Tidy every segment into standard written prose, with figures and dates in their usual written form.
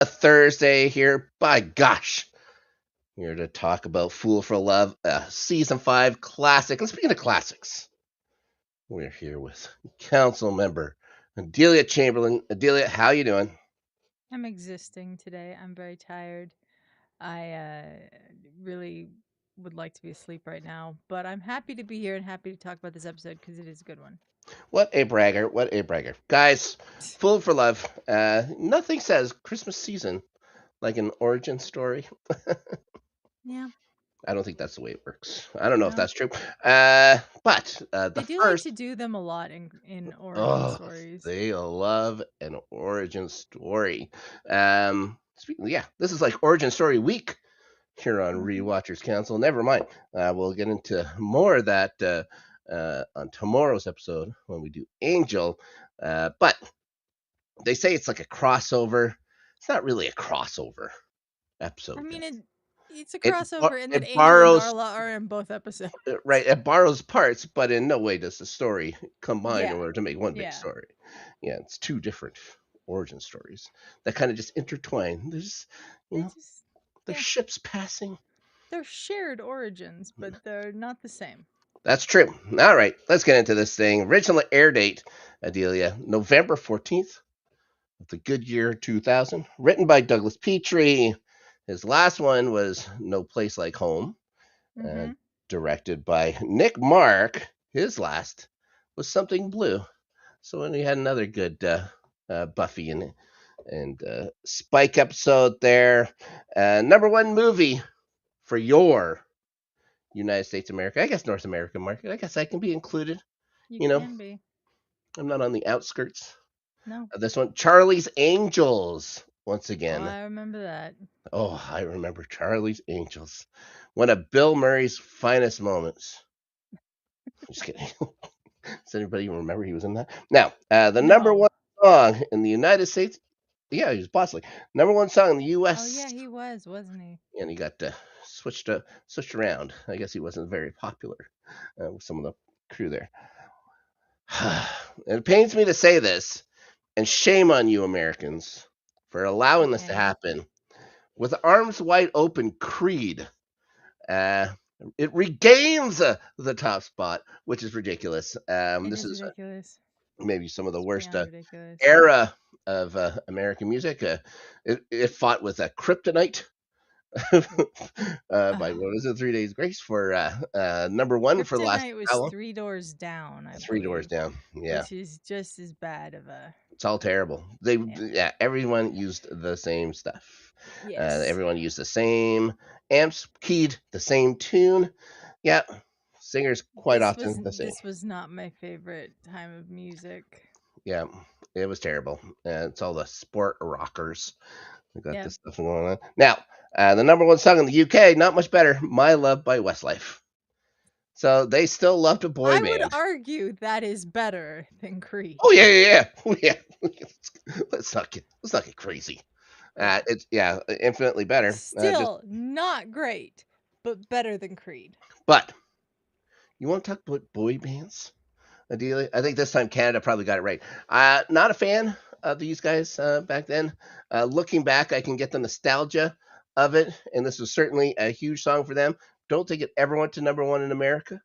a Thursday here. By gosh, here to talk about Fool for Love, season 5 classic. And speaking of classics, we're here with council member Adelia Chamberlain. Adelia, how you doing? I'm existing today. I'm very tired. I really would like to be asleep right now, but I'm happy to be here and happy to talk about this episode because it is a good one. What a bragger! What a bragger, guys! Fool for Love. Nothing says Christmas season like an origin story. Yeah, I don't think that's the way it works. I don't know if no. that's true. But the They do like first, to do them a lot in origin oh, stories. they love an origin story. Yeah, this is like origin story week here on Hmm. Rewatchers Council. Never mind. We'll get into more of that on tomorrow's episode when we do Angel. But they say it's like a crossover. It's not really a crossover I episode, mean, guys. it's a It crossover in that it Angel and borrows Darla are in both episodes. right. It borrows parts, but in no way does the story combine in Yeah, order to make one big yeah. story. Yeah, it's two different origin stories that kind of just intertwine. There's, you They know, just, there's yeah, ships passing. they're shared origins, but they're not the same. That's true. All right, let's get into this thing. Original air date, Adelia, November 14th of the good year 2000. Written by Douglas Petrie. His last one was No Place Like Home, uh, Hmm. directed by Nick Mark. His last was Something Blue. So when we had another good Buffy and Spike episode there. Number one movie for your United States America. I guess North American market. I guess I can be included. You You know, can be. I'm not on the outskirts No. of this one. Charlie's Angels. Once Oh, again. I remember that. Oh, I remember Charlie's Angels. One of Bill Murray's finest moments. Just kidding. Does anybody remember he was in that? Now, the number No. one song in the United States. Yeah, he was Bosley. Number one song in the Oh U.S. yeah, he was, wasn't he? And he got switched around. I guess he wasn't very popular with some of the crew there. It pains me to say this, and shame on you, Americans, for allowing this to Okay. happen. With arms wide open, Creed. Uh, it regains the top spot, which is ridiculous. It This is is ridiculous. maybe some of the It's worst beyond ridiculous. era of American music. It fought with a Kryptonite by Ugh. what was it, 3 Days Grace for number one for the last Kryptonite was how long? three doors down, I Three Doors believe, Down. Yeah, which is just as bad of a it's all terrible. They yeah. yeah, everyone used the same stuff. Yes. Everyone used the same amps, keyed the same tune. Yeah, singers quite often the same. This was not my favorite time of music. Yeah, it was terrible. It's all the sport rockers. We got Yep. this stuff going on. Now, the number one song in the UK, not much better, My Love by Westlife. So they still loved a boy I would band. argue that is better than Oh Creed. yeah, yeah, yeah. Oh, yeah. Let's not get crazy. Yeah. It's yeah, infinitely better. Just Still not great, but better than Creed. but you want to talk about boy bands? Ideally, I think this time Canada probably got it right. Not a fan of these guys back then. Looking back, I can get the nostalgia of it, and this was certainly a huge song for them. Don't think it ever went to number one in America.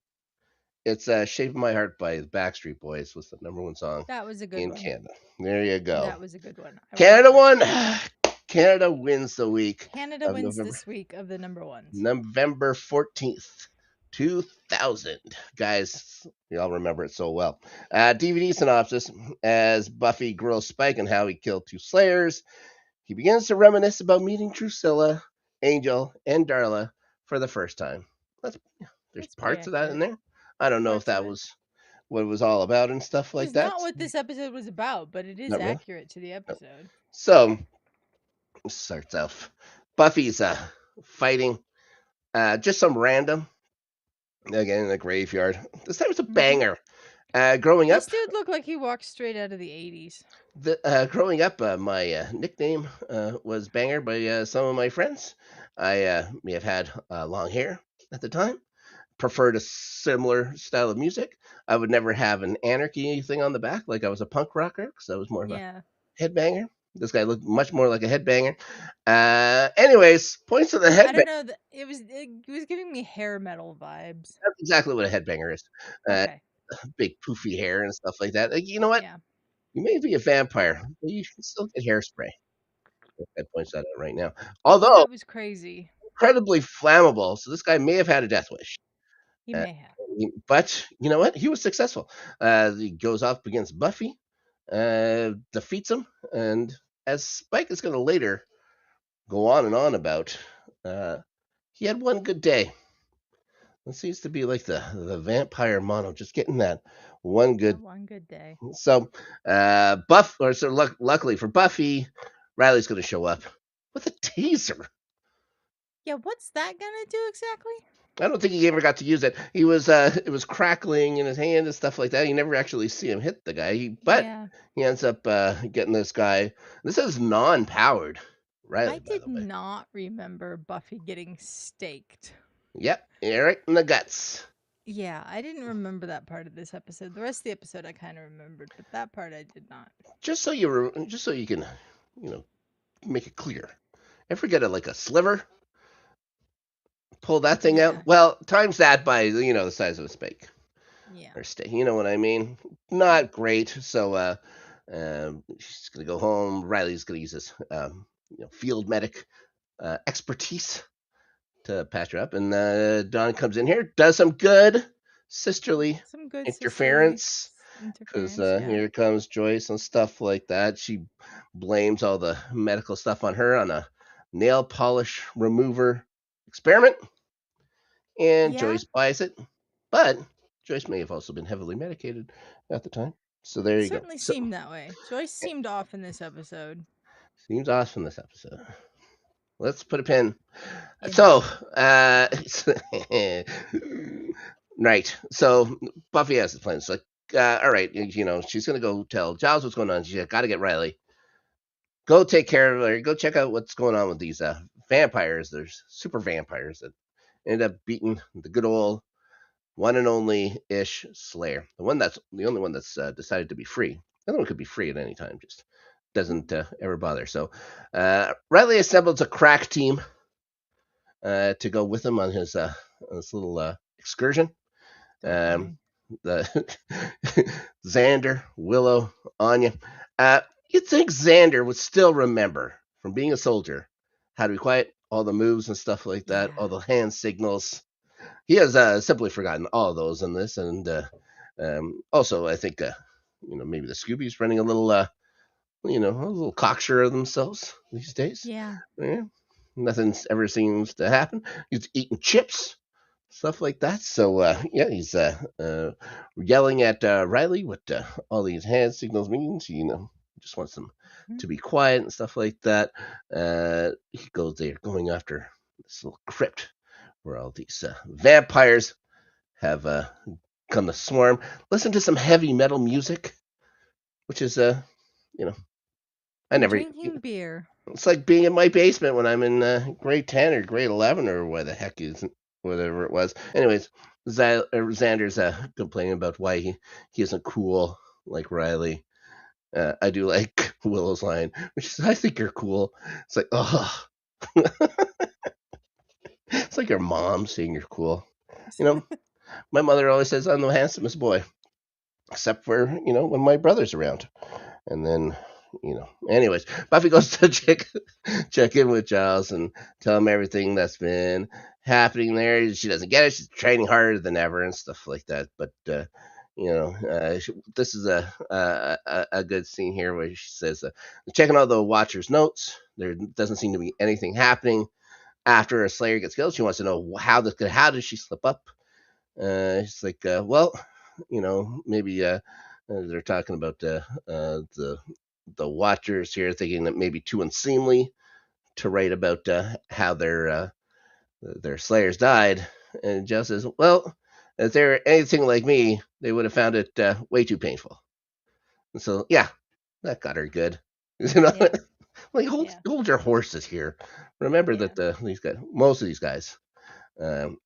It's "Shape of My Heart" by the Backstreet Boys was the number one song That was a good in one. Canada. There you go. That was a good one. I will Canada agree. won. Canada wins the week Canada of wins this week of the number ones. November 14th, 2000. Guys, you all remember it so well. DVD synopsis: as Buffy grills Spike on how he killed two Slayers, he begins to reminisce about meeting Drusilla, Angel, and Darla for the first time. That's, there's That's pretty parts of that in accurate. there. I don't know if Parts of that it. was what it was all about and stuff It like was that. not what this episode was about, but it is Not really. accurate to the No. episode. So, starts off. Buffy's fighting just some random, again, in the graveyard. This time it's a Hmm. banger. Growing This up, dude looked like he walked straight out of the 80s. my nickname was Banger by some of my friends. I may have had long hair at the time. Preferred a similar style of music. I would never have an anarchy thing on the back like I was a punk rocker because I was more of a Yeah. headbanger. This guy looked much more like a headbanger. Anyways, points to the I headbanger. don't know. It was giving me hair metal vibes. That's exactly what a headbanger is. Uh, Okay. Big poofy hair and stuff like that. Like, you know what? Yeah. You may be a vampire, but you can still get hairspray. That points that out right now. Although That was crazy. incredibly flammable, so this guy may have had a death wish. He Uh, may have. but you know what? He was successful. He goes off against Buffy, defeats him, and as Spike is going to later go on and on about, uh, he had one good day. It seems to be like the vampire mono, just getting that one That good. one good day. So, luckily for Buffy, Riley's going to show up with a taser. Yeah, what's that gonna do exactly? I don't think he ever got to use it. He was it was crackling in his hand and stuff like that. You never actually see him hit the guy. But Yeah. he ends up getting this guy. This is non-powered I Riley, by did the way. not remember Buffy getting staked. Yep, right in the guts. Yeah, I didn't remember that part of this episode. The rest of the episode I kind of remembered, but that part I did not. Just so you can, you know, make it clear. Ever get like a sliver? Pull that thing Yeah. out. Well, times that by the size of a spike Yeah. or steak. You know what I mean? Yeah. Not great. So she's gonna go home. Riley's gonna use his field medic expertise to patch her up, and Dawn comes in here, does some good sisterly Some good sisterly interference. Because interference, yeah. here comes Joyce and stuff like that. She blames all the medical stuff on her on a nail polish remover experiment, and Yeah, Joyce buys it. But Joyce may have also been heavily medicated at the time. So there you go. certainly So seemed that way. Joyce seemed off in this episode. seems awesome this episode. Let's put a pin. In So, that. right. So Buffy has the plan. It's like, all right, she's gonna go tell Giles what's going on. She's got to get Riley. Go take care of her. Go check out what's going on with these vampires. There's super vampires that end up beating the good old one and only ish Slayer. The only one that's decided to be free. The other one could be free at any time, just doesn't ever bother. So Riley assembles a crack team to go with him on his little excursion. So Um, funny. the Xander, Willow, Anya. You'd think Xander would still remember from being a soldier how to be quiet, all the moves and stuff like that, Yeah. all the hand signals. He has simply forgotten all of those in this, and also I think maybe the Scoobies running a little a little cocksure of themselves these days. Yeah. Yeah. Nothing ever seems to happen. He's eating chips, stuff like that. So yeah, he's yelling at Riley what all these hand signals means. Just wants them Mhm. to be quiet and stuff like that. He goes there, going after this little crypt where all these vampires have come to swarm. Listen to some heavy metal music, which is you know, I And never. drinking beer. It's like being in my basement when I'm in grade 10 or grade 11 or where the heck is whatever it was. Anyways, Xander's complaining about why he isn't cool like Riley. I do like Willow's line, which is, "I think you're cool." It's like, oh, it's like your mom saying you're cool. You know, my mother always says I'm the handsomest boy, except for when my brother's around. And then, anyways, Buffy goes to check in with Giles and tell him everything that's been happening there. She doesn't get it. She's training harder than ever and stuff like that. But this is a good scene here where she says, checking all the Watcher's notes. There doesn't seem to be anything happening after a Slayer gets killed. She wants to know how did she slip up. She's like, well, maybe they're talking about the Watchers here, thinking that maybe too unseemly to write about how their Slayers died. And Joe says, well, if they're anything like me, they would have found it way too painful. And so, yeah, that got her good. Yeah. Like Yeah. hold your horses here. Remember Yeah. that most of these guys,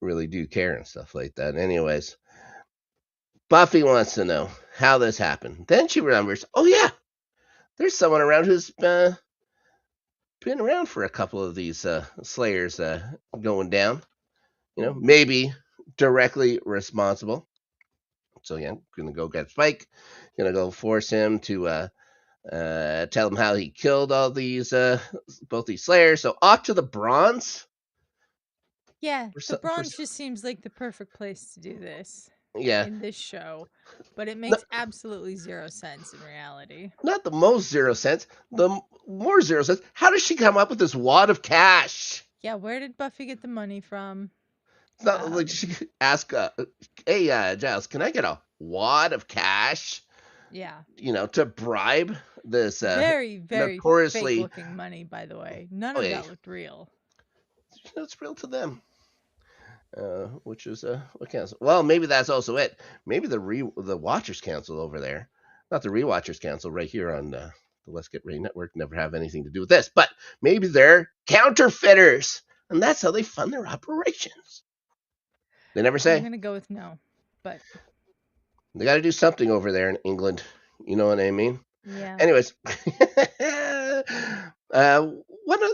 really do care and stuff like that. Anyways, Buffy wants to know how this happened. Then she remembers, oh yeah, there's someone around who's been around for a couple of these slayers going down. Mhm. Maybe directly responsible. So yeah, gonna go get Spike. Gonna go force him to tell him how he killed all these both these slayers. So off to the bronze. Yeah, For, the for bronze just seems like the perfect place to do this yeah, in this show, but it no, makes absolutely 0 sense in reality. not the most 0 cents. The more 0 cents. How does she come up with this wad of cash? Yeah, where did Buffy get the money from? It's not like Um, she could ask, "Hey, Giles, can I get a wad of cash?" yeah. To bribe this Very, very fake notoriously. looking money, by the way. None Oh of yeah, that looked real. it's real to them. Which is what counts. Well, maybe that's also it. Maybe the Watchers Council over there, not the Rewatchers Council right here on the Let's Get Ready Network, never have anything to do with this. But maybe they're counterfeiters, and that's how they fund their operations. They never I'm say. gonna go with no, but They got to do something over there in England. You know what I mean? yeah. Anyways,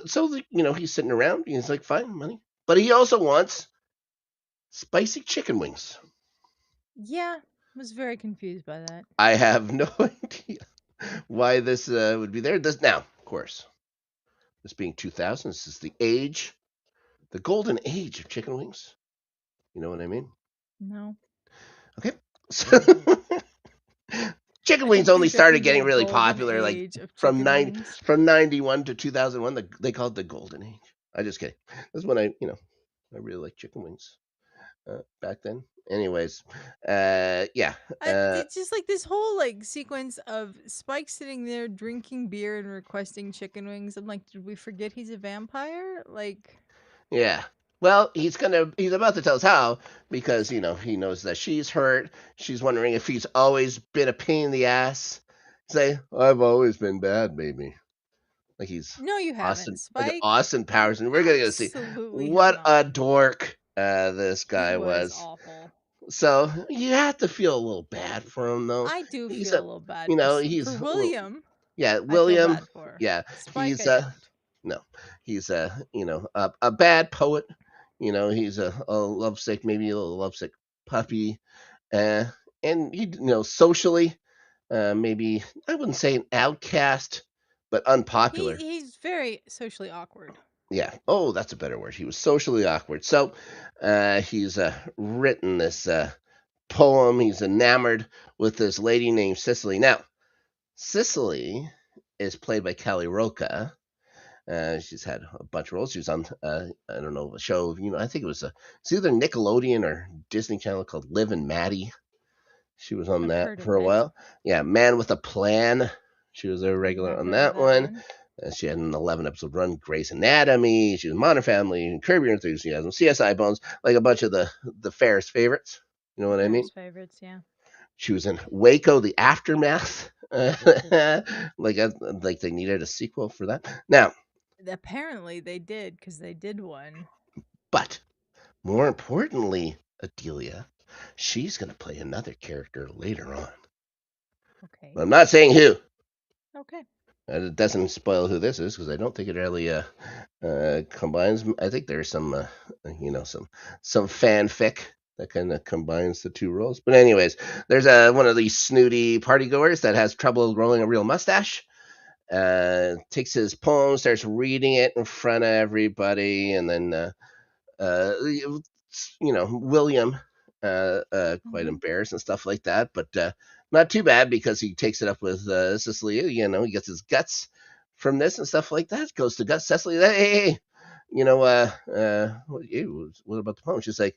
so he's sitting around. He's like, fine, money, but he also wants spicy chicken wings. Yeah, was very confused by that. I have no idea why this would be there. This now, of course, this being 2000, this is the golden age of chicken wings. You know what I mean? No, Okay, so chicken I wings don't only think there started can be getting a really golden popular like age of from chicken nine wings. from 91 to 2001. They called it the golden age. I just kidding. This is when I really like chicken wings back then. Anyways, yeah, It's just like this whole like sequence of Spike sitting there drinking beer and requesting chicken wings. I'm like, did we forget he's a vampire? Like, yeah. Well, he's about to tell us how because he knows that she's hurt. She's wondering if he's always been a pain in the ass. Say, I've always been bad, baby. Like he's no, you haven't. Austin, like an Spike, Austin you Powers, and we're gonna go see absolutely have what a not. dork this He guy was was. awful. So you have to feel a little bad for him, though. I do He's feel a, a little bad for he's for well, William. yeah, I feel William. bad for Yeah, Spike. he's I don't. no, he's a bad poet. He's a lovesick, maybe a little lovesick puppy, uh, and socially, maybe I wouldn't say an outcast, but unpopular. He's very socially awkward. Yeah. Oh, that's a better word. He was socially awkward. So, he's written this poem. He's enamored with this lady named Cicely. Now, Cicely is played by Kelly Roca. She's had a bunch of roles. She was on, I don't know, a show. I think it's either Nickelodeon or Disney Channel called Liv and Maddie. She was on I've that heard of for a it. while. Yeah, Man with a Plan. She was a regular Never on heard of that that one. one. She had an 11 episode run. Grey's Anatomy. She was Modern Family, Curb Your Enthusiasm, CSI Bones, like a bunch of the Ferris favorites. You know The what I mean? Ferris favorites, yeah. She was in Waco: The Aftermath. Like they needed a sequel for that. Now, Apparently they did because they did one. but more importantly, Adelia, she's going to play another character later on. Okay. But I'm not saying who. Okay. It doesn't spoil who this is because I don't think it really combines. I think there's some fanfic that kind of combines the two roles. But anyways, there's one of these snooty party goers that has trouble growing a real mustache. Takes his poem, starts reading it in front of everybody, and then uh, William, quite Hmm. embarrassed and stuff like that, but not too bad because he takes it up with Cecily. He gets his guts from this and stuff like that. Goes to guts Cecily. Hey, what about the poem? She's like,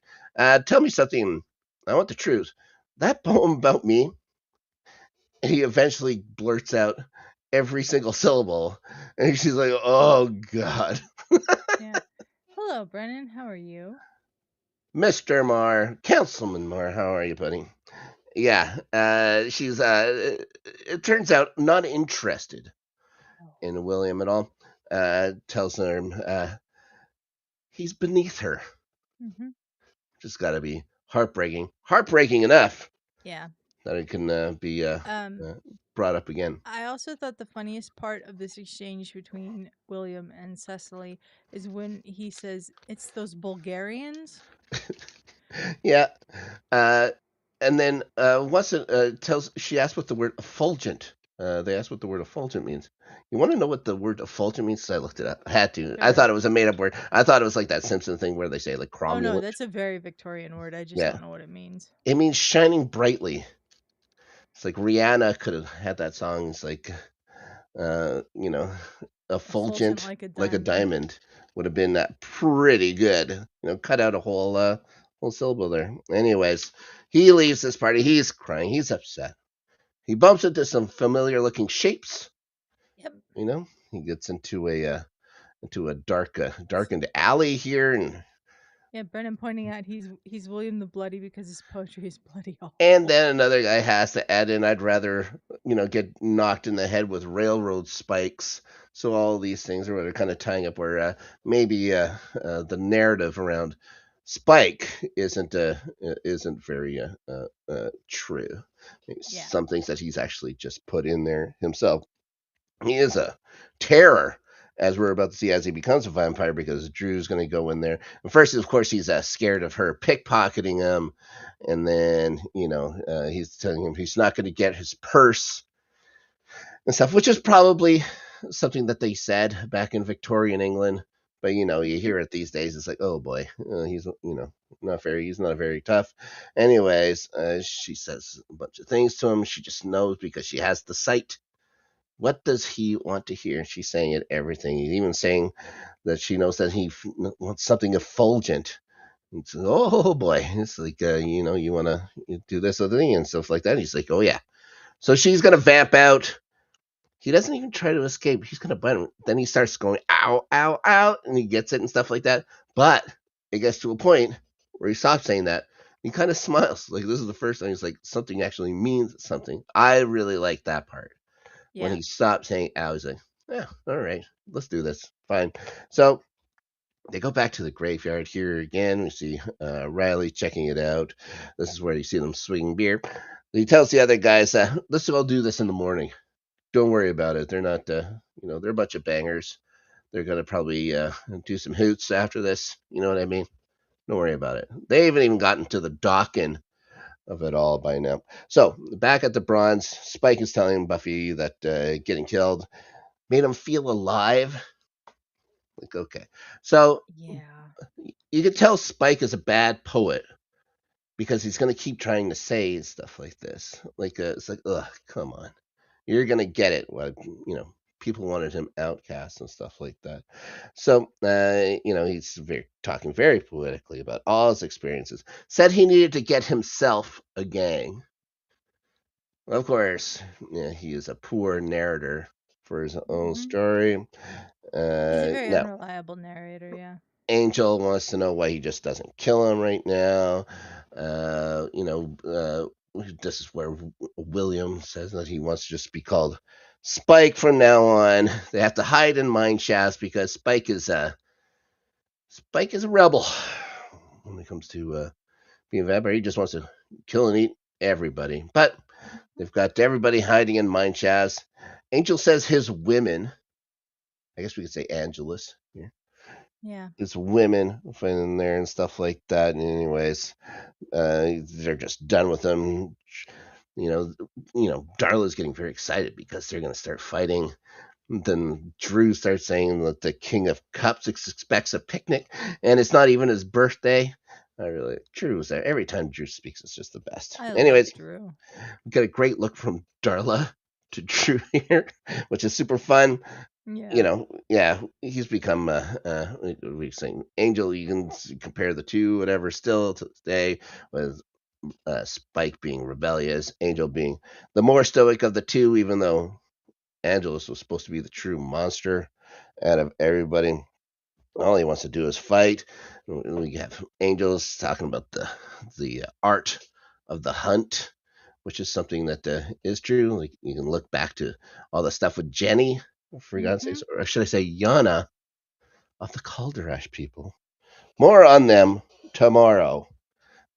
tell me something. I want the truth. That poem about me. And he eventually blurts out every single syllable, and she's like, "Oh God." Yeah. Hello, Brennan. How are you? Mr. Marr, Councilman Marr, how are you, buddy? Yeah, she's it turns out not interested Oh. in William at all. Tells her he's beneath her. Hmm. Just got to be heartbreaking. Heartbreaking enough Yeah. that it can be Um, brought up again. I also thought the funniest part of this exchange between William and Cecily is when he says, "It's those Bulgarians." Yeah. Uh, and then once it tells, she asked what the word effulgent. They asked what the word effulgent means. You want to know what the word effulgent means? So I looked it up. I had to. I Sure. thought it was a made up word. I thought it was like that Simpson thing where they say like Oh no, cromulent. that's a very Victorian word. I just Yeah. don't know what it means. It means shining brightly. It's like Rihanna could have had that song. It's like, you know, Effulgent effulgent like a like a diamond. diamond would have been pretty good. Cut out a whole syllable there. Anyways, he leaves this party. He's crying. He's upset. He bumps into some familiar looking shapes. Yep. He gets into a darkened alley here, Yeah, Brennan pointing out he's William the Bloody because his poetry is bloody and awful. then another guy has to add in, I'd rather get knocked in the head with railroad spikes. So all these things are what are kind of tying up where maybe the narrative around Spike isn't very true. Yeah. Some things that he's actually just put in there himself. He is a terror, as we're about to see as he becomes a vampire, because Drew's going to go in there. And first, of course, he's scared of her pickpocketing him, and then he's telling him he's not going to get his purse and stuff, which is probably something that they said back in Victorian England. But you Hmm. hear it these days. It's like, oh boy, he's he's not very tough. Anyways, she says a bunch of things to him. She just knows because she has the sight. What does he want to hear? She's saying it everything. He's even saying that she knows that he wants something effulgent. It's, oh boy, it's like you want to do this other thing and stuff like that. He's like, oh yeah. So she's gonna vamp out. He doesn't even try to escape. He's gonna bite him. Then he starts going ow, ow, ow, and he gets it and stuff like that. But it gets to a point where he stops saying that. He kind of smiles. Like this is the first time he's like something actually means something. I really like that part when Yeah. he stopped saying ow. He's like, yeah, all right, let's do this. Fine. So they go back to the graveyard here again. We see Riley checking it out. This is where you see them swinging beer. He tells the other guys, let's all do this in the morning. Don't worry about it. They're not, they're a bunch of bangers. They're going to probably do some hoots after this. You know what I mean? Don't worry about it. They haven't even gotten to the docking of it all by now. So back at the Bronze, Spike is telling Buffy that getting killed made him feel alive. Like, okay. So Yeah. you can tell Spike is a bad poet because he's going to keep trying to say stuff like this. Like, it's like, ugh, come on. You're going to get it. What, people wanted him outcast and stuff like that. So, he's talking very poetically about all his experiences. Said he needed to get himself a gang. Of course, yeah, he is a poor narrator for his own Hmm. story. He's a very Now, unreliable narrator. Yeah. Angel wants to know why he just doesn't kill him right now. This is where William says that he wants to just be called Spike from now on. They have to hide in mine shafts because Spike is a rebel when it comes to being a vampire. He just wants to kill and eat everybody. But Hmm. they've got everybody hiding in mine shafts. Angel says his women, I guess we could say Angelus here, Yeah. his women in there and stuff like that. And anyways, they're just done with him. You know, Darla's getting very excited because they're going to start fighting. Then Drew starts saying that the King of Cups expects a picnic, and it's not even his birthday. I really, Drew's there. Every time Drew speaks, it's just the best. I love Anyways, Drew. we got a great look from Darla to Drew here, which is super fun. Yeah. Yeah, he's become we saying Angel. You can compare the two, whatever. Still to this day, with Spike being rebellious, Angel being the more stoic of the two, even though Angelus was supposed to be the true monster out of everybody. All he wants to do is fight. We have Angels talking about the art of the hunt, which is something that is true. Like you can look back to all the stuff with Jenny, for God's Hmm. sakes, or should I say Yana of the Calderash people. More on them tomorrow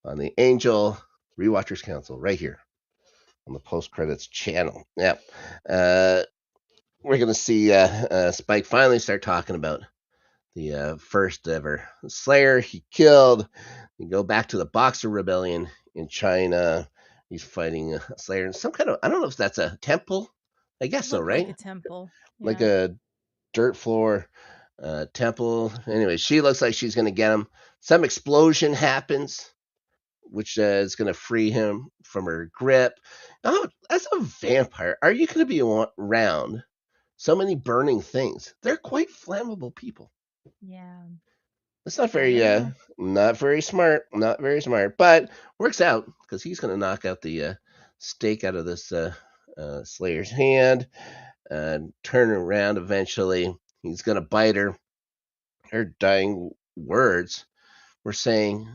on the Angel Rewatchers Council right here on the post credits channel. Yep. Uh, we're gonna see Spike finally start talking about the first ever Slayer he killed. You go back to the Boxer Rebellion in China. He's fighting a Slayer in some kind of, I don't know if that's a temple. I guess It so, looked like right? a temple. Like Yeah. a dirt floor temple. Anyway, she looks like she's gonna get him. Some explosion happens, which is gonna free him from her grip. Oh, as a vampire, are you gonna be around so many burning things? They're quite flammable people. Yeah. It's not Never very know. not very smart, not very smart, but works out because he's gonna knock out the stake out of this Slayer's hand and turn around eventually. He's gonna bite her. Her dying words were saying,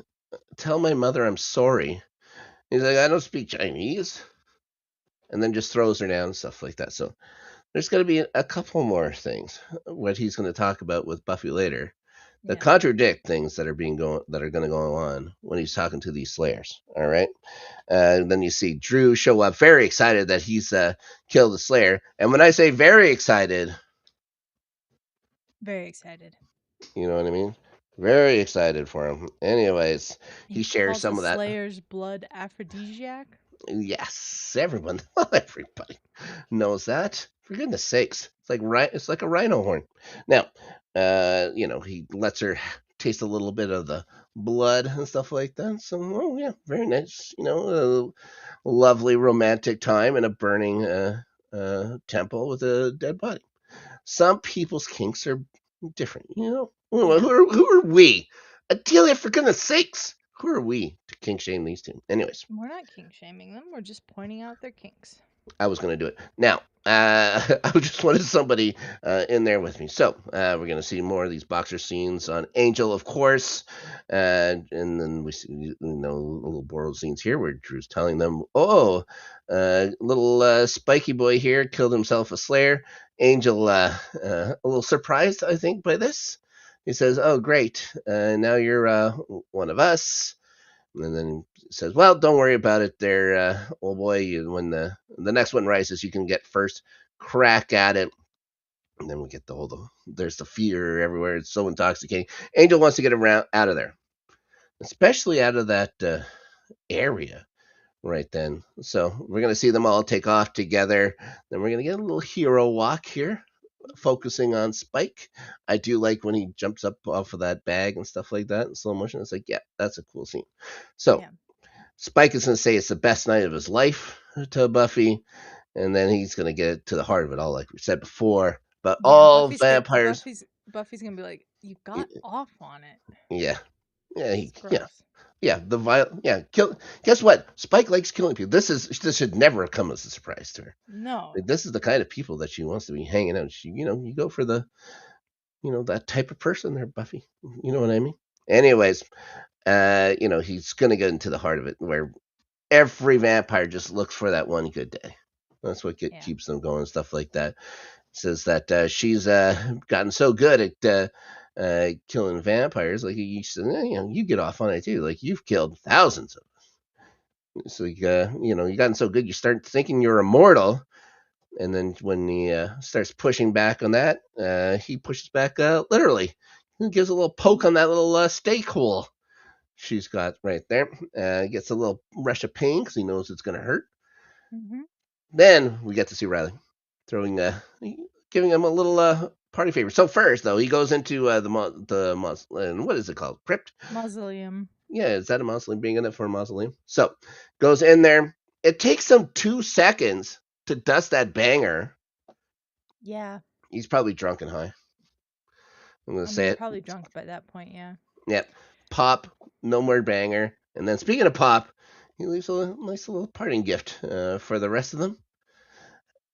"Tell my mother I'm sorry." He's like, "I don't speak Chinese," and then just throws her down and stuff like that. So there's going to be a couple more things what he's going to talk about with Buffy later that Yeah. contradict things that are going to go on when he's talking to these Slayers. All right, and then you see Drew show up, very excited that he's killed the Slayer. And when I say very excited, Very excited. you know what I mean. Very excited for him. Anyways, he He shares calls the some of that. Slayer's blood aphrodisiac. Yes, everyone, everybody knows that. For goodness sakes, it's like it's like a rhino horn. Now, he lets her taste a little bit of the blood and stuff like that. So, oh yeah, very nice. A lovely romantic time in a burning temple with a dead body. Some people's kinks are different. Yeah. Who are we? Adelia, for goodness sakes, who are we to kink shame these two? Anyways, We're not kink shaming them. We're just pointing out their kinks. I was going to do it. Now, I just wanted somebody in there with me. So, we're going to see more of these boxer scenes on Angel, of course. And then we see, little borrowed scenes here where Drew's telling them, oh, little spiky boy here killed himself a Slayer. Angel, a little surprised, I think, by this. He says, oh, great. Now you're one of us. And then says, "Well, don't worry about it, there, old boy. When the next one rises, you can get first crack at it." And then we get there's the fear everywhere. It's so intoxicating. Angel wants to get around out of there, especially out of that area right then. So we're gonna see them all take off together. Then we're gonna get a little hero walk here, focusing on Spike. I do like when he jumps up off of that bag and stuff like that in slow motion. It's like, yeah, that's a cool scene. So Yeah. Spike is going to say it's the best night of his life to Buffy, and then he's going to get to the heart of it all, like we said before. But Yeah. all vampires, Buffy's gonna be like, you got off on it. yeah, yeah, It's yeah, gross. yeah. Yeah. Kill. Guess what? Spike likes killing people. This should never have come as a surprise to her. No. Like, this is the kind of people that she wants to be hanging out. You go for the, that type of person there, Buffy. You know what I mean? Anyways, he's going to get into the heart of it, where every vampire just looks for that one good day. That's what Yeah. keeps them going, stuff like that. Says that she's gotten so good at killing vampires, like you said, you get off on it too. Like you've killed thousands of them. So you gotten so good, you start thinking you're immortal. And then when he starts pushing back on that, he pushes back literally. He gives a little poke on that little stake hole she's got right there. Gets a little rush of pain because he knows it's going to hurt. Hmm. Then we get to see Riley throwing, giving him a little party favor. So first, though, he goes into what is it called? Crypt? Mausoleum. Yeah, is that a mausoleum? Being in it for a mausoleum? So goes in there. It takes him 2 seconds to dust that banger. Yeah. He's probably drunk and high. I'm gonna I say mean, it. probably drunk by that point. Yeah. Yep. Pop, no more banger. And then speaking of pop, he leaves a nice little parting gift for the rest of them.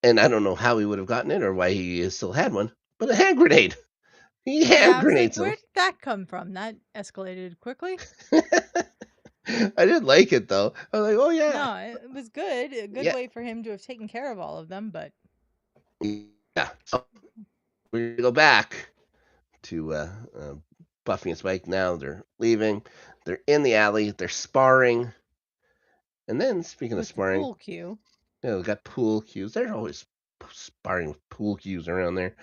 And I don't know how he would have gotten it or why he still had one, but a hand grenade. He Yeah. hand I was like, grenades him. where did that come from? That escalated quickly. I did like it though. I was like, oh yeah, No, it was good. A good yeah, way for him to have taken care of all of them, but yeah. So we go back to Buffy and Spike. Now they're leaving. They're in the alley. They're sparring. And then speaking of with the sparring, pool cue. We got pool cues. There's always sparring with pool cues around there.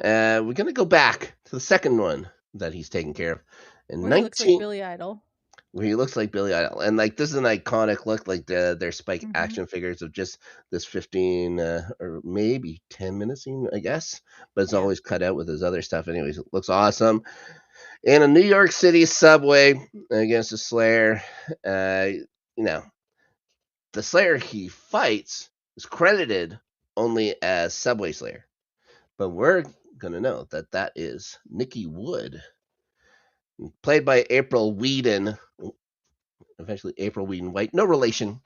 We're gonna go back to the second one that he's taking care of in Where he looks like 19, Billy Idol. where he looks like Billy Idol, and like this is an iconic look, like their Spike Mhm. action figures of just this 15 or maybe 10 minute scene, I guess, but it's Yeah. always cut out with his other stuff. Anyways, it looks awesome in a New York City subway against the Slayer. Uh, you know, the Slayer he fights is credited only as Subway Slayer, but we're gonna know that that is Nikki Wood, played by April Weeden, eventually April Weeden White. No relation,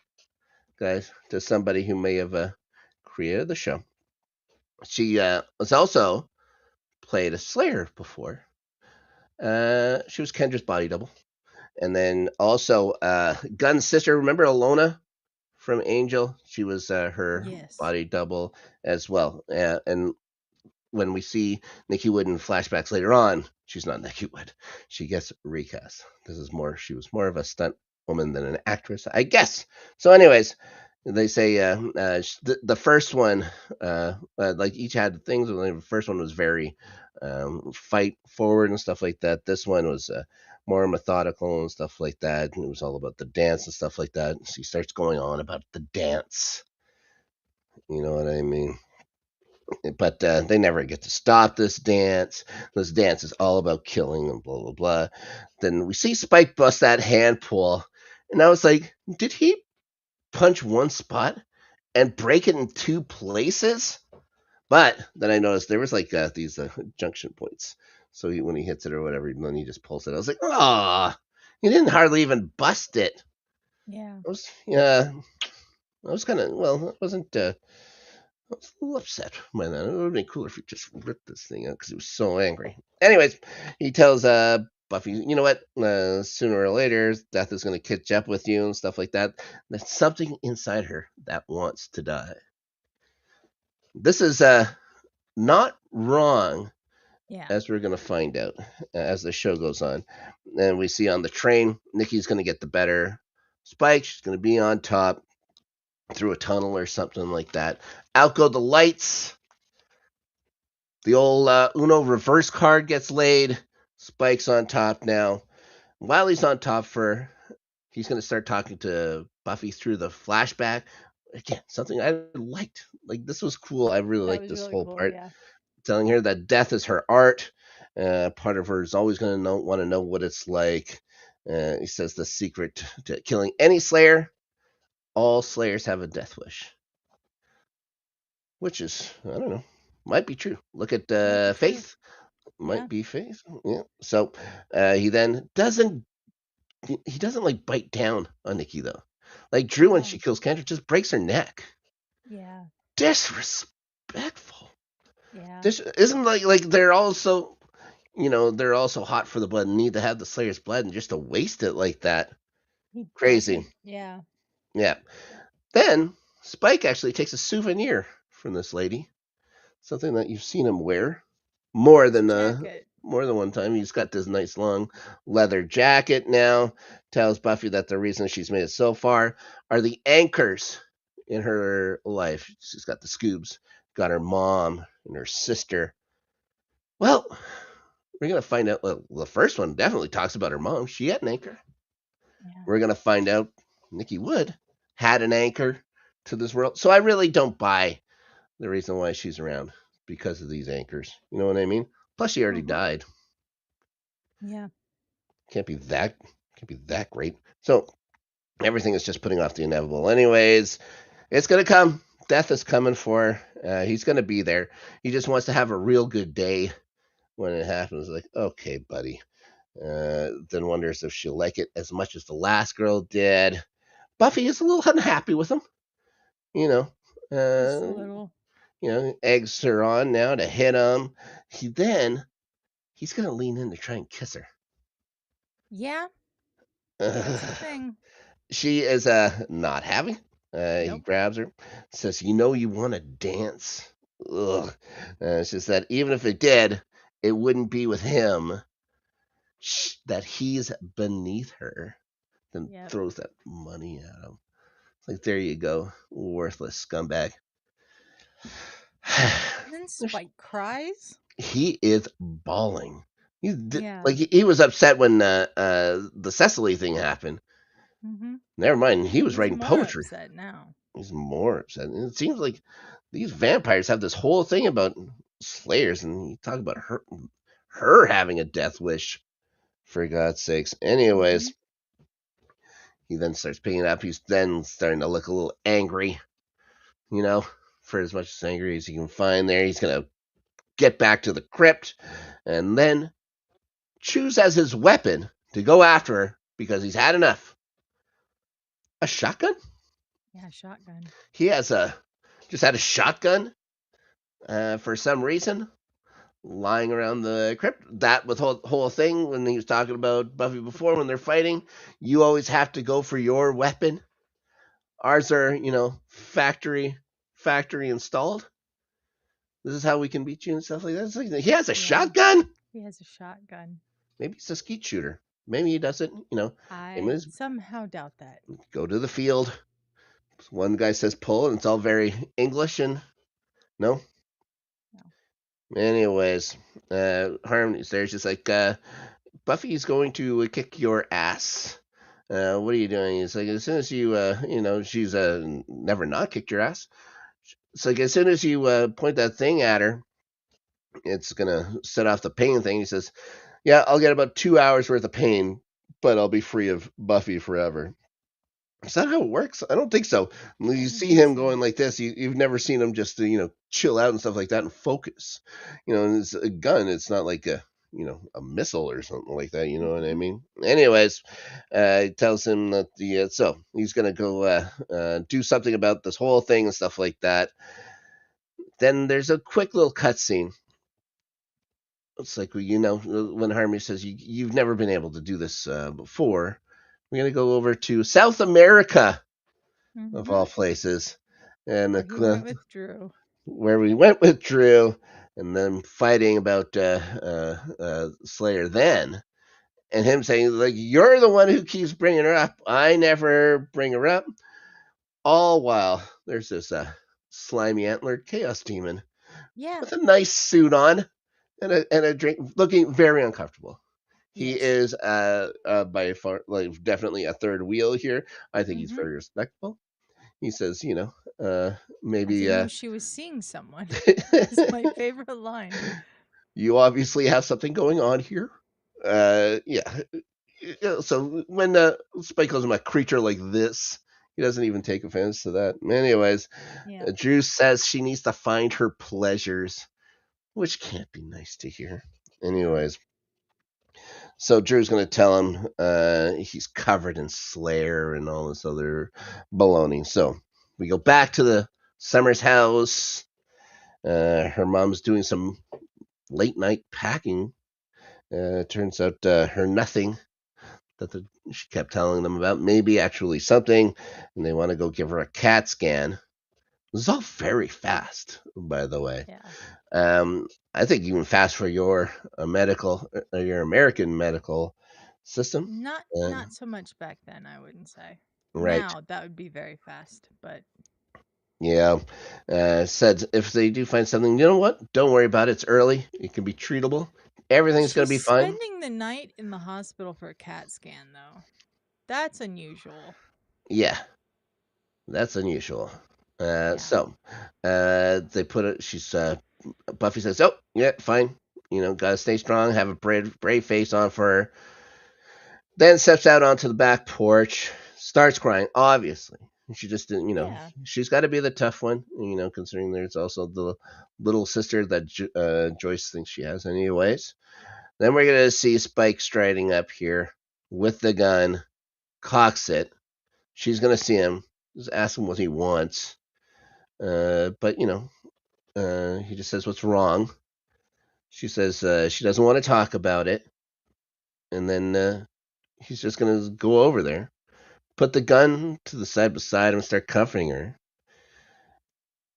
guys, to somebody who may have created the show. She was also played a Slayer before. She was Kendra's body double. And then also Gunn's sister, remember Alona from Angel? She was her Yes. body double as well. And when we see Nikki Wood in flashbacks later on, she's not Nikki Wood. She gets recast. This is more. She was more of a stunt woman than an actress, I guess. So, anyways, they say the first one, like each had things. The first one was very fight forward and stuff like that. This one was more methodical and stuff like that. And it was all about the dance and stuff like that. She starts going on about the dance. You know what I mean? But they never get to stop this dance. This dance is all about killing and blah blah blah. Then we see Spike bust that hand pull, and I was like, did he punch one spot and break it in two places? But then I noticed there was like these junction points. So when he hits it or whatever, then he just pulls it. I was like, ah, he didn't hardly even bust it. Yeah. I was yeah, I was kind of well, it wasn't I was a little upset by that. It would have been cooler if he just ripped this thing out because he was so angry. Anyways, he tells Buffy, you know what? Sooner or later, death is going to catch up with you and stuff like that. There's something inside her that wants to die. This is not wrong, Yeah. as we're going to find out as the show goes on. And we see on the train, Nikki's going to get the better Spike. She's going to be on top through a tunnel or something like that. Out go the lights. The old Uno reverse card gets laid. Spike's on top now. While he's on top he's going to start talking to Buffy through the flashback. Again, something I liked. Like, this was cool. I really That liked was this really whole cool. part. Yeah. Telling her that death is her art. Part of her is always going to want to know what it's like. He says the secret to killing any Slayer, all Slayers have a death wish. Which is, I don't know, might be true. Look at Might be true. Faith. Yeah. Might be Faith. Yeah. So he then doesn't like bite down on Nikki though. Like Drew when she No. kills Kendra just breaks her neck. Yeah. Disrespectful. Yeah. This isn't like they're also they're also hot for the blood and need to have the Slayer's blood and just to waste it like that. He Crazy. doesn't. Yeah. Yeah. Then Spike actually takes a souvenir from this lady, something that you've seen him wear more His than jacket. one time. He's got this nice long leather jacket now. Tells Buffy that the reason she's made it so far are the anchors in her life. She's got the Scoobs, got her mom and her sister. Well, we're gonna find out. Well, the first one definitely talks about her mom. She had an anchor. Yeah. We're gonna find out Nikki Wood had an anchor to this world. So I really don't buy the reason why she's around because of these anchors. You know what I mean? Plus, she already Mhm. died. Yeah. Can't be that. Can't be that great. So everything is just putting off the inevitable. Anyways, it's gonna come. Death is coming for her. He's gonna be there. He just wants to have a real good day when it happens. Like, okay, buddy. Then wonders if she'll like it as much as the last girl did. Buffy is a little unhappy with him. You know, Just a uh, little. eggs her on now to hit him. He's gonna lean in to try and kiss her. Yeah. That's the thing. She is not having. He Nope. grabs her, says, "You know you want to dance." Ugh. She said, "Even if it did, it wouldn't be with him. That he's beneath her." Then Yep. throws that money at him. It's like, there you go, worthless scumbag. And then Spike cries. He is bawling. Yeah. Like he was upset when the Cecily thing happened. Mm-hmm. Never mind, he was He's writing more poetry. upset now. He's more upset. And it seems like these vampires have this whole thing about slayers, and you talk about her having a death wish. For God's sakes. Mm-hmm. Anyways, he then starts picking it up. He's then starting to look a little angry, you know, for as much as angry as he can find there. He's gonna get back to the crypt and then choose as his weapon to go after her because he's had enough. A shotgun? Yeah, shotgun. He has a just had a shotgun for some reason lying around the crypt. That with whole thing when he was talking about Buffy before when they're fighting, you always have to go for your weapon. Ours are, factory installed. This is how we can beat you and stuff like that. It's like, he has a Yeah, shotgun. he has a shotgun. Maybe he's a skeet shooter. Maybe he doesn't. Him I is somehow doubt that. go to the field. One guy says pull, and it's all very English and no. No. Anyways, Harmony's there. She's like, Buffy's going to kick your ass. What are you doing? It's like as soon as she's never not kicked your ass. It's like as soon as you point that thing at her, it's gonna set off the pain thing. He says, "Yeah, I'll get about 2 hours worth of pain, but I'll be free of Buffy forever." Is that how it works? I don't think so. When I you don't see think him so. going like this, you've never seen him just chill out and stuff like that and focus. And it's a gun. It's not like a missile or something like that. You know what I Mm-hmm. mean? Anyways, he tells him that so he's gonna go do something about this whole thing and stuff like that. Then there's a quick little cutscene. It's like when Harmony says you've never been able to do this before. We're gonna go over to South America of Mm-hmm. all places, and Where he went with Drew. where we went with Drew, and then fighting about Slayer then, and him saying like you're the one who keeps bringing her up. I never bring her up. All while there's this slimy antlered chaos demon Yeah. with a nice suit on and a drink, looking very uncomfortable. He Yes. is by far like definitely a third wheel here. I think he's Mm-hmm. very respectful. He says, I maybe didn't know she was seeing someone. Is my favorite line. you obviously have something going on here. Yeah. So when Spike calls him a creature like this, he doesn't even take offense to that. Anyways, Yeah. Drew says she needs to find her pleasures, which can't be nice to hear. Anyways, so Drew's going to tell him he's covered in Slayer and all this other baloney. So we go back to the Summers house. Her mom's doing some late night packing. Turns out her nothing she kept telling them about maybe actually something, and they want to go give her a CAT scan. This is all very fast, by the way. Yeah. I think even fast for your American medical system. Not Uh, not so much back then, I wouldn't say. right. Now that would be very fast, but Yeah. Said if they do find something, you know what? Don't worry about it. It's early. It can be treatable. Everything's going to she's be fine. spending the night in the hospital for a CAT scan though. That's unusual. Yeah. That's unusual. Yeah. They put it, Buffy says, oh, yeah, fine. Gotta stay strong, have a brave face on for her. Then steps out onto the back porch, starts crying, obviously. She just didn't, Yeah. she's got to be the tough one, considering there's also the little sister that Joyce thinks she has, anyways. Then we're going to see Spike striding up here with the gun, cocks it. She's going to see him, just ask him what he wants. But, he just says what's wrong. She says she doesn't want to talk about it. And then he's just going to go over there, put the gun to the side beside him, and start comforting her.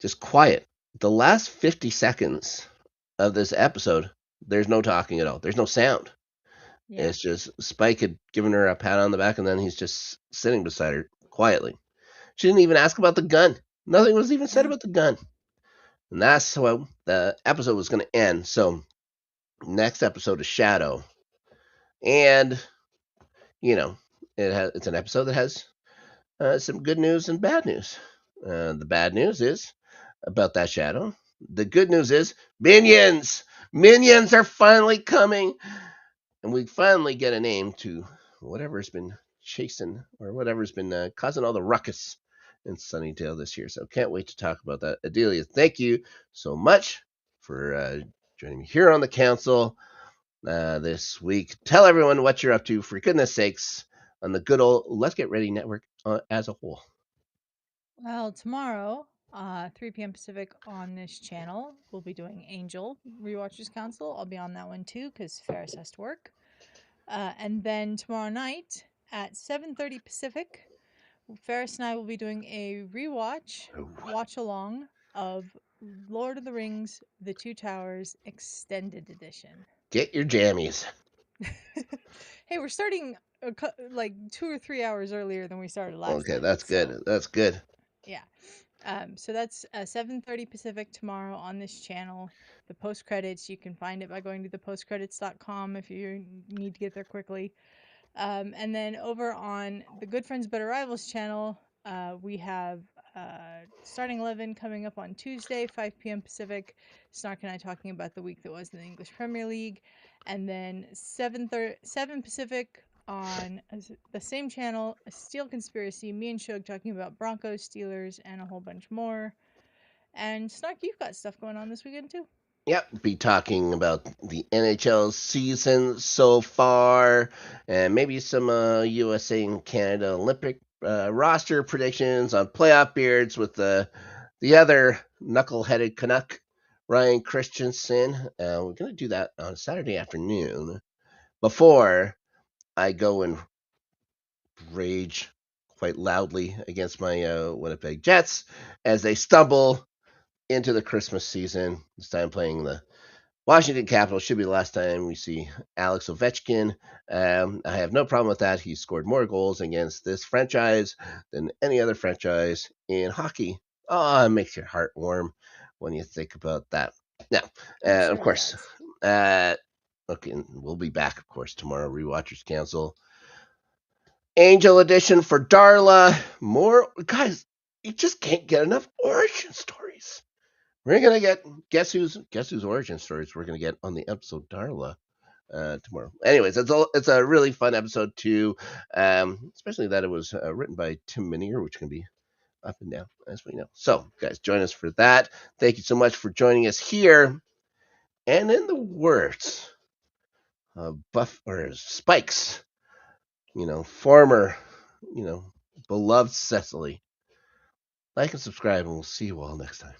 Just quiet. The last 50 seconds of this episode, there's no talking at all. There's no sound. Yeah. It's just Spike had given her a pat on the back, and then he's just sitting beside her quietly. She didn't even ask about the gun. Nothing was even said Yeah. about the gun. And that's how the episode was going to end. So, next episode is Shadow. And, you know, it's an episode that has some good news and bad news. The bad news is about that Shadow. The good news is minions. Minions are finally coming, and we finally get a name to whatever's been chasing or whatever's been causing all the ruckus in Sunnydale this year. So can't wait to talk about that. Adelia, thank you so much for joining me here on the council this week. Tell everyone what you're up to, for goodness sakes, on the good old Let's Get Ready Network as a whole. Well, tomorrow, 3 p.m. Pacific on this channel, we'll be doing Angel Rewatchers Council. I'll be on that one too because Ferris has to work. And then tomorrow night at 7:30 Pacific, Ferris and I will be doing a rewatch, watch along of Lord of the Rings: The Two Towers Extended Edition. Get your jammies. Hey, we're starting like 2 or 3 hours earlier than we started last Okay, time. that's So, good. That's good. yeah. So that's 7:30 Pacific tomorrow on this channel. The post credits, you can find it by going to thepostcredits.com if you need to get there quickly. And then over on the Good Friends Better Rivals channel, we have Starting 11 coming up on Tuesday, 5 p.m. Pacific. Snark and I talking about the week that was in the English Premier League. And then 7 Pacific on the same channel, a Steel Conspiracy, me and Shug talking about Broncos, Steelers, and a whole bunch more. And Snark, you've got stuff going on this weekend too. Yep, be talking about the NHL season so far, and maybe some USA and Canada Olympic roster predictions on playoff beards with the other knuckle-headed Canuck, Ryan Christensen. We're gonna do that on Saturday afternoon before I go and rage quite loudly against my Winnipeg Jets as they stumble into the Christmas season. This time playing the Washington Capitals. Should be the last time we see Alex Ovechkin. I have no problem with that. He scored more goals against this franchise than any other franchise in hockey. Oh, it makes your heart warm when you think about that. Now, I'm of sure it course, does. uh, okay, we'll be back, of course, tomorrow. Rewatchers Council. Angel Edition for Darla. More guys, you just can't get enough origin stories. We're gonna get guess whose origin stories we're gonna get on the episode Darla tomorrow. Anyways, it's a really fun episode too, especially that it was written by Tim Minear, which can be up and down as we know. So, guys, join us for that. Thank you so much for joining us here. And in the words of Buff or Spikes, former, beloved Cecily. Like and subscribe, and we'll see you all next time.